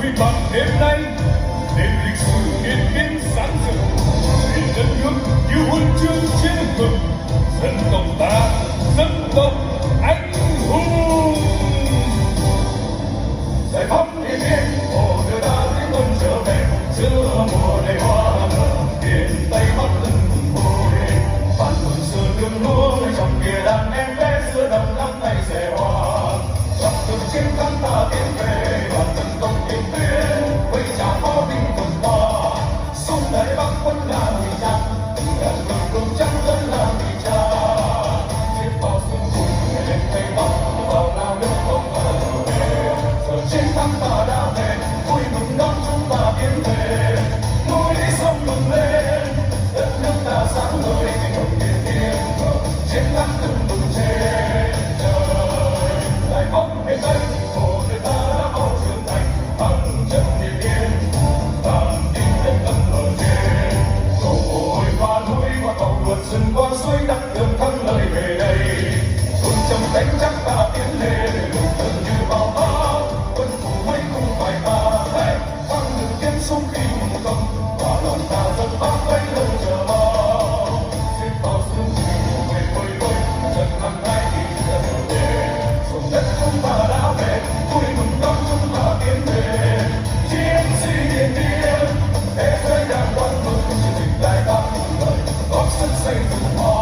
vui bằng đêm nay, đêm lịch sử yên yên sáng rực, vì đất nước như huân chương chiến hừng, dân tộc ta, dân tộc anh hùng. Giải phóng điện biên, hồ đưa ta tiến quân trở về, giữa mùa đầy hoa nở, biển tây bắc từng hồi, bản mừng xưa đường lúa trong kia đàn em bé giữa đồng nắm tay rẻ hoa, dọc đường chiến thắng ta tiến về, đoàn dân tộc điện biên với trả pháo binh vượt qua, sông đại bắc quân là người cha, đàn vương cùng trắng vẫn là người cha, giết bao sương cùng ngày tây bắc vào nào nước không ở về, giờ chiến thắng ta đã về, vui mừng đón chúng ta tiến về, núi sông mừng lên, đất nước ta sáng ngời đồng điện biên, chiến thắng từng mừng trên trời, giải phóng miền Tây, hồ người ta đã có trưởng thành, bằng trận điện biên, vàng tin đất âm ở trên, cầu hội qua núi qua cầu vượt rừng qua suối đắp đường thắng lợi về đây, quân trong đánh chắc ta tiến lên, lục thần như bão táp, quân phủ mấy không phải ta, vang từng tiếng súng khi mừng công, và lòng ta dân bác bấy lâu chờ mong, giết bao sương chiều về vơi vơi, trận thắng nay thì trở về, dùng đất chúng ta đã về, vui mừng đón chúng ta tiến về, chiến sĩ điện biên, thế giới đang quan mừng, chương trình đại ta lời, góp sức xây dựng họ.